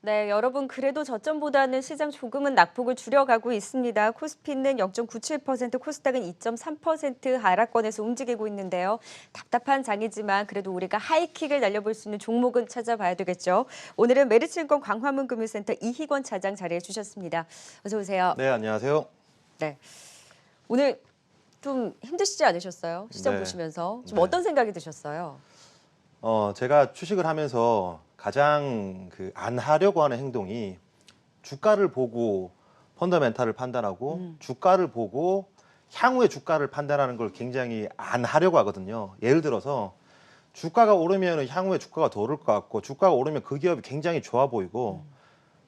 네, 여러분 그래도 저점보다는 시장 조금은 낙폭을 줄여가고 있습니다. 코스피는 0.97%, 코스닥은 2.3% 하락권에서 움직이고 있는데요. 답답한 장이지만 그래도 우리가 하이킥을 날려볼 수 있는 종목은 찾아봐야 되겠죠. 오늘은 메리츠증권 광화문금융센터 이희권 차장 자리해 주셨습니다. 어서 오세요. 네, 안녕하세요. 네, 오늘 좀 힘드시지 않으셨어요? 시장 네. 보시면서 좀 네. 어떤 생각이 드셨어요? 제가 주식을 하면서 가장 안 하려고 하는 행동이 주가를 보고 펀더멘탈을 판단하고 주가를 보고 향후의 주가를 판단하는 걸 굉장히 안 하려고 하거든요. 예를 들어서 주가가 오르면 향후에 주가가 더 오를 것 같고 주가가 오르면 그 기업이 굉장히 좋아 보이고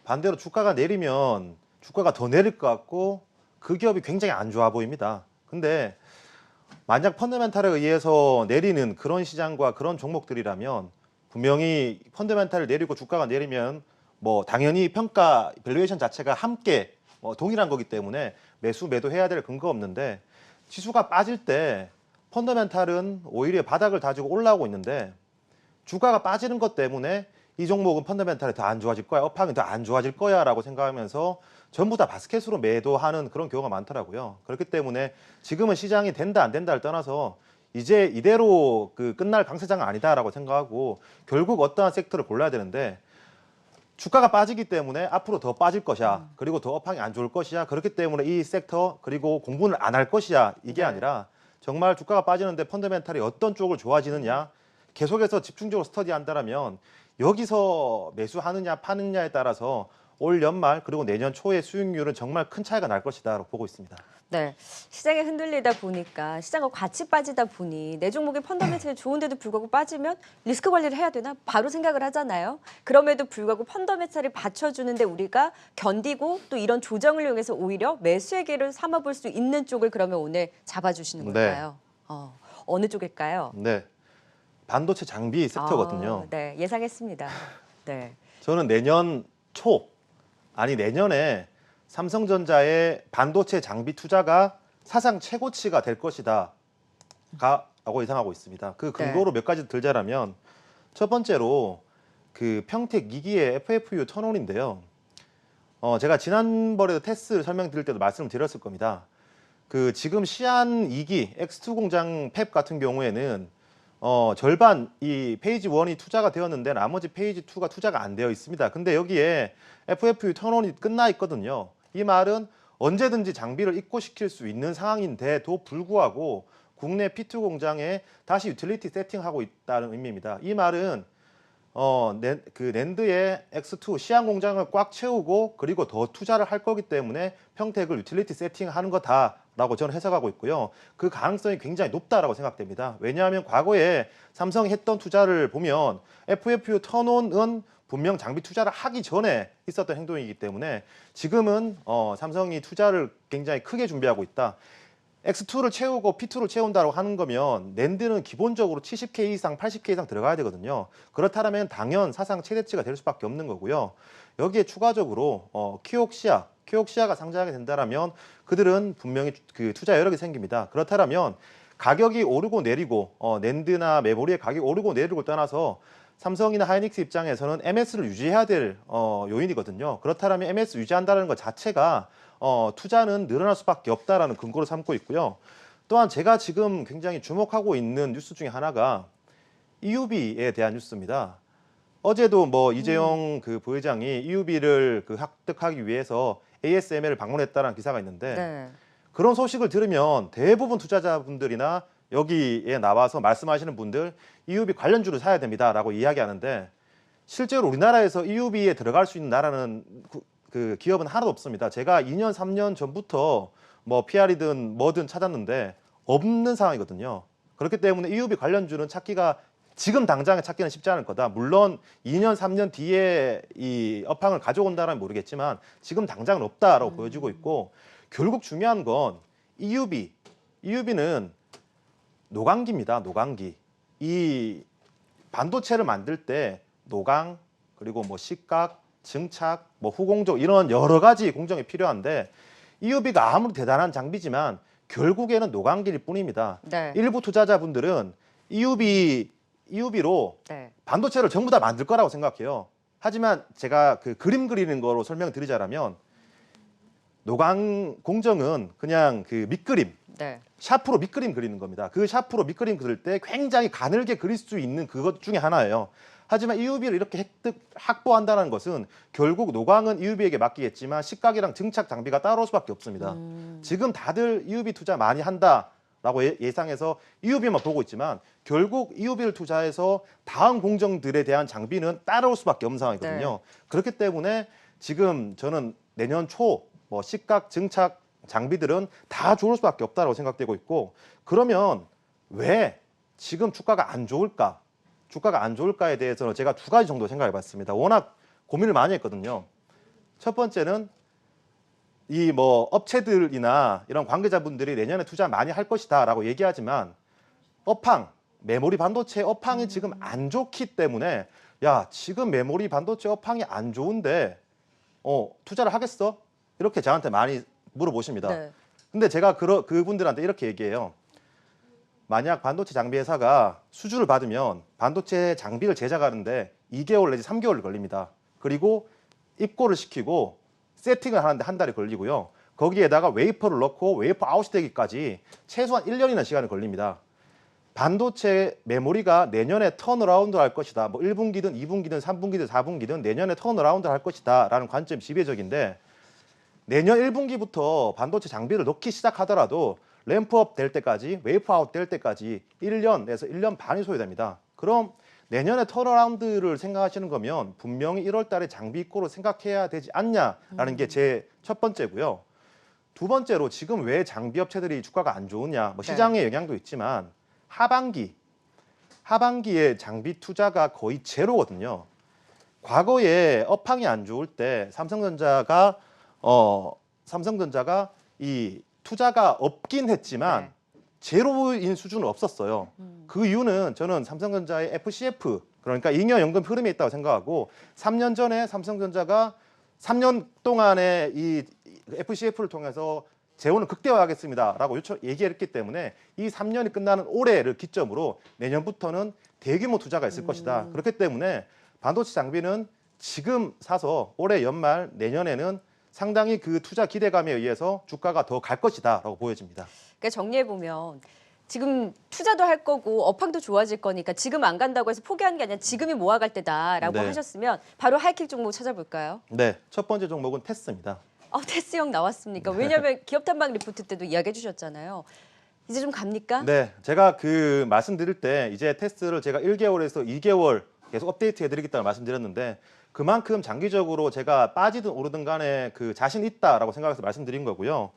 반대로 주가가 내리면 주가가 더 내릴 것 같고 그 기업이 굉장히 안 좋아 보입니다. 근데 만약 펀더멘탈에 의해서 내리는 그런 시장과 그런 종목들이라면 분명히 펀더멘탈을 내리고 주가가 내리면 뭐 당연히 평가 밸류에이션 자체가 함께 동일한 거기 때문에 매수 매도해야 될 근거가 없는데 지수가 빠질 때 펀더멘탈은 오히려 바닥을 다지고 올라오고 있는데 주가가 빠지는 것 때문에 이 종목은 펀더멘탈이 더 안 좋아질 거야, 업황이 더 안 좋아질 거야 라고 생각하면서 전부 다 바스켓으로 매도하는 그런 경우가 많더라고요. 그렇기 때문에 지금은 시장이 된다 안 된다를 떠나서 이제 이대로 끝날 강세장은 아니다라고 생각하고 결국 어떠한 섹터를 골라야 되는데 주가가 빠지기 때문에 앞으로 더 빠질 것이야, 그리고 더 업황이 안 좋을 것이야, 그렇기 때문에 이 섹터 그리고 공부는 안 할 것이야, 이게 네. 아니라 정말 주가가 빠지는데 펀더멘탈이 어떤 쪽을 좋아지느냐 계속해서 집중적으로 스터디한다면 여기서 매수하느냐 파느냐에 따라서 올 연말 그리고 내년 초의 수익률은 정말 큰 차이가 날 것이다 라고 보고 있습니다. 네, 시장에 흔들리다 보니까 시장과 같이 빠지다 보니 내 종목의 펀더멘털이 좋은데도 불구하고 빠지면 리스크 관리를 해야 되나 바로 생각을 하잖아요. 그럼에도 불구하고 펀더멘털이 받쳐주는데 우리가 견디고 또 이런 조정을 이용해서 오히려 매수의 기회를 삼아볼 수 있는 쪽을 그러면 오늘 잡아주시는 걸까요? 어느 쪽일까요? 네, 반도체 장비 섹터거든요. 네, 예상했습니다. 네. 저는 내년 초, 아니 내년에 삼성전자의 반도체 장비 투자가 사상 최고치가 될 것이다 라고 예상하고 있습니다. 그 근거로 몇 가지 들자라면 첫 번째로 평택 2기의 FFU 턴온인데요. 제가 지난번에도 테스트 설명드릴 때도 말씀을 드렸을 겁니다. 지금 시안 2기 X2 공장 팹 같은 경우에는 절반 이 페이지 1이 투자가 되었는데 나머지 페이지 2가 투자가 안 되어 있습니다. 근데 여기에 FFU 턴온이 끝나 있거든요. 이 말은 언제든지 장비를 입고시킬 수 있는 상황인데도 불구하고 국내 P2 공장에 다시 유틸리티 세팅하고 있다는 의미입니다. 이 말은 낸드의 X2 시안 공장을 꽉 채우고 그리고 더 투자를 할 거기 때문에 평택을 유틸리티 세팅하는 거다라고 저는 해석하고 있고요. 그 가능성이 굉장히 높다라고 생각됩니다. 왜냐하면 과거에 삼성이 했던 투자를 보면 FFU 턴온은 분명 장비 투자를 하기 전에 있었던 행동이기 때문에 지금은 삼성이 투자를 굉장히 크게 준비하고 있다. X2를 채우고 P2를 채운다고 하는 거면 낸드는 기본적으로 70K 이상, 80K 이상 들어가야 되거든요. 그렇다면 당연 사상 최대치가 될 수밖에 없는 거고요. 여기에 추가적으로 키옥시아가 상장하게 된다면 그들은 분명히 투자 여력이 생깁니다. 그렇다면 가격이 오르고 내리고 낸드나 메모리의 가격이 오르고 내리고 떠나서 삼성이나 하이닉스 입장에서는 MS를 유지해야 될 요인이거든요. 그렇다면 MS 유지한다는 것 자체가 투자는 늘어날 수밖에 없다라는 근거로 삼고 있고요. 또한 제가 지금 굉장히 주목하고 있는 뉴스 중에 하나가 EUV에 대한 뉴스입니다. 어제도 이재용 부회장이 EUV를 획득하기 위해서 ASML을 방문했다는 기사가 있는데 그런 소식을 들으면 대부분 투자자분들이나 여기에 나와서 말씀하시는 분들 EUV 관련주를 사야 됩니다라고 이야기하는데 실제로 우리나라에서 EUV에 들어갈 수 있는 나라는 기업은 하나도 없습니다. 제가 2년, 3년 전부터 PR이든 뭐든 찾았는데 없는 상황이거든요. 그렇기 때문에 EUV 관련주는 찾기가 지금 당장에 찾기는 쉽지 않을 거다. 물론 2년, 3년 뒤에 이 업황을 가져온다면 모르겠지만 지금 당장은 없다라고 보여지고 있고 결국 중요한 건 EUV는 노광기입니다. 노광기. 이 반도체를 만들 때 노광 그리고 식각, 증착, 후공정 이런 여러 가지 공정이 필요한데 EUV가 아무리 대단한 장비지만 결국에는 노광기일 뿐입니다. 일부 투자자분들은 EUV로 반도체를 전부 다 만들 거라고 생각해요. 하지만 제가 그 그림 그리는 거로 설명드리자면 노광 공정은 그냥 그 밑그림, 네. 샤프로 밑그림 그리는 겁니다. 그 샤프로 밑그림 그릴 때 굉장히 가늘게 그릴 수 있는 그것 중에 하나예요. 하지만 EUV를 이렇게 확보한다는 것은 결국 노광은 EUV에게 맡기겠지만 식각이랑 증착 장비가 따라올 수밖에 없습니다. 지금 다들 EUV 투자 많이 한다라고 예상해서 EUV만 보고 있지만 결국 EUV를 투자해서 다음 공정들에 대한 장비는 따라올 수밖에 없는 상황이거든요. 네. 그렇기 때문에 지금 저는 내년 초 뭐 식각 증착 장비들은 다 좋을 수밖에 없다고 생각되고 있고, 그러면 왜 지금 주가가 안 좋을까? 주가가 안 좋을까에 대해서는 제가 두 가지 정도 생각해 봤습니다. 워낙 고민을 많이 했거든요. 첫 번째는 이 뭐 업체들이나 이런 관계자분들이 내년에 투자 많이 할 것이다라고 얘기하지만 업황, 메모리 반도체 업황이 지금 안 좋기 때문에 야, 지금 메모리 반도체 업황이 안 좋은데 투자를 하겠어? 이렇게 저한테 많이 물어보십니다. 네. 근데 제가 그분들한테 이렇게 얘기해요. 만약 반도체 장비 회사가 수주를 받으면 반도체 장비를 제작하는데 2개월 내지 3개월 걸립니다. 그리고 입고를 시키고 세팅을 하는데 한 달이 걸리고요. 거기에다가 웨이퍼를 넣고 웨이퍼 아웃이 되기까지 최소한 1년이나 시간이 걸립니다. 반도체 메모리가 내년에 턴어라운드 할 것이다. 뭐 1분기든 2분기든 3분기든 4분기든 내년에 턴어라운드 할 것이다 라는 관점이 지배적인데, 내년 1분기부터 반도체 장비를 넣기 시작하더라도 램프업 될 때까지, 웨이퍼 아웃 될 때까지 1년에서 1년 반이 소요됩니다. 그럼 내년에 턴어라운드를 생각하시는 거면 분명히 1월 달에 장비 입고를 생각해야 되지 않냐라는 게 제 첫 번째고요. 두 번째로 지금 왜 장비 업체들이 주가가 안 좋으냐, 뭐 시장의 영향도 있지만 하반기에 장비 투자가 거의 제로거든요. 과거에 업황이 안 좋을 때 삼성전자가 이 투자가 없긴 했지만 네. 제로인 수준은 없었어요. 그 이유는 저는 삼성전자의 FCF, 그러니까 잉여연금 흐름에 있다고 생각하고, 3년 전에 삼성전자가 3년 동안에 이 FCF를 통해서 재원을 극대화하겠습니다라고 얘기했기 때문에 이 3년이 끝나는 올해를 기점으로 내년부터는 대규모 투자가 있을 것이다. 그렇기 때문에 반도체 장비는 지금 사서 올해 연말 내년에는 상당히 그 투자 기대감에 의해서 주가가 더 갈 것이다라고 보여집니다. 그러니까 정리해 보면 지금 투자도 할 거고 업황도 좋아질 거니까 지금 안 간다고 해서 포기하는 게 아니라 지금이 모아갈 때다라고 네. 하셨으면 바로 하이킥 종목 찾아볼까요? 네, 첫 번째 종목은 테스입니다. 테스형 나왔습니까? 왜냐하면 기업 탐방 리포트 때도 이야기해 주셨잖아요. 이제 좀 갑니까? 네, 제가 그 말씀드릴 때 이제 테스트를 제가 1개월에서 2개월 계속 업데이트 해드리겠다고 말씀드렸는데, 그만큼 장기적으로 제가 빠지든 오르든 간에 그 자신 있다라고 생각해서 말씀드린 거고요.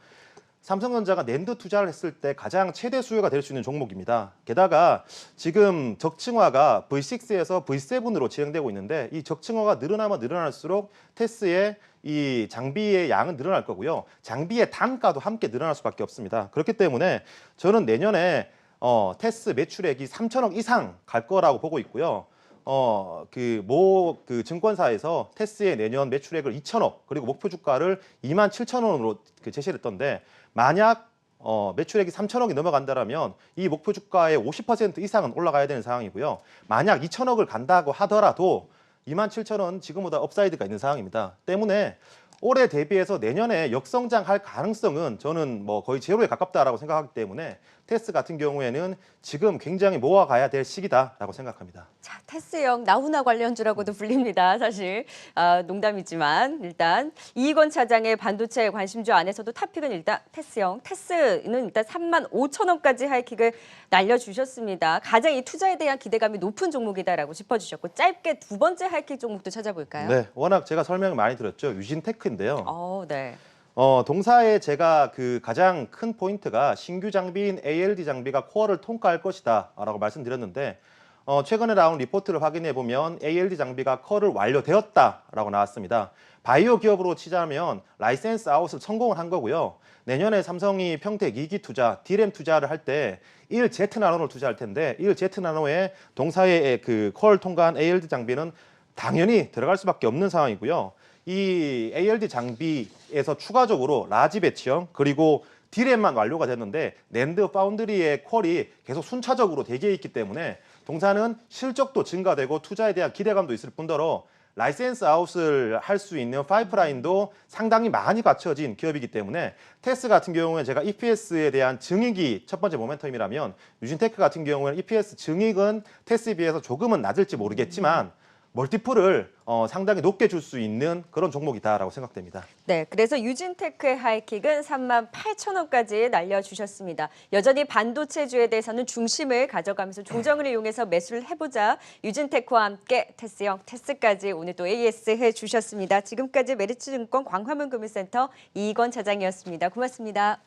삼성전자가 낸드 투자를 했을 때 가장 최대 수요가 될 수 있는 종목입니다. 게다가 지금 적층화가 V6에서 V7으로 진행되고 있는데, 이 적층화가 늘어나면 늘어날수록 테스의 이 장비의 양은 늘어날 거고요. 장비의 단가도 함께 늘어날 수밖에 없습니다. 그렇기 때문에 저는 내년에 테스 매출액이 3천억 이상 갈 거라고 보고 있고요. 그 증권사에서 테스의 내년 매출액을 2천억, 그리고 목표 주가를 27,000원으로 제시를 했던데, 만약 매출액이 3천억이 넘어간다면 이 목표 주가의 50% 이상은 올라가야 되는 상황이고요. 만약 2천억을 간다고 하더라도 27,000원 지금보다 업사이드가 있는 상황입니다. 때문에 올해 대비해서 내년에 역성장할 가능성은 저는 뭐 거의 제로에 가깝다라고 생각하기 때문에 테스 같은 경우에는 지금 굉장히 모아가야 될 시기다라고 생각합니다. 자, 테스형 나훈아 관련주라고도 불립니다. 사실 농담이지만 일단 이익원 차장의 반도체 관심주 안에서도 탑픽은 일단 테스형. 테스는 일단 35,000원까지 하이킥을 날려주셨습니다. 가장 이 투자에 대한 기대감이 높은 종목이다라고 짚어주셨고, 짧게 두 번째 하이킥 종목도 찾아볼까요? 네, 워낙 제가 설명을 많이 드렸죠. 유진테크인데요. 네. 동사에 제가 그 가장 큰 포인트가 신규 장비인 ALD 장비가 코어를 통과할 것이다라고 말씀드렸는데, 최근에 나온 리포트를 확인해 보면 ALD 장비가 코어를 완료되었다라고 나왔습니다. 바이오 기업으로 치자면 라이센스 아웃을 성공을 한 거고요. 내년에 삼성이 평택 2기 투자, D램 투자를 할 때 1Z 나노를 투자할 텐데, 1Z 나노에 동사의 그 코어를 통과한 ALD 장비는 당연히 들어갈 수밖에 없는 상황이고요. 이 ALD 장비에서 추가적으로 라지 배치형, 그리고 D램만 완료가 됐는데 낸드 파운드리의 퀄이 계속 순차적으로 대기해 있기 때문에 동사는 실적도 증가되고 투자에 대한 기대감도 있을 뿐더러 라이센스 아웃을 할 수 있는 파이프라인도 상당히 많이 갖춰진 기업이기 때문에 테스 같은 경우에 제가 EPS에 대한 증익이 첫 번째 모멘텀이라면 유진테크 같은 경우에는 EPS 증익은 테스에 비해서 조금은 낮을지 모르겠지만 멀티플을 상당히 높게 줄 수 있는 그런 종목이다라고 생각됩니다. 네, 그래서 유진테크의 하이킥은 38,000원까지 날려주셨습니다. 여전히 반도체주에 대해서는 중심을 가져가면서 조정을 이용해서 매수를 해보자. 유진테크와 함께 테스형, 테스까지 오늘 또 AS 해주셨습니다. 지금까지 메리츠증권 광화문금융센터 이건 차장이었습니다. 고맙습니다.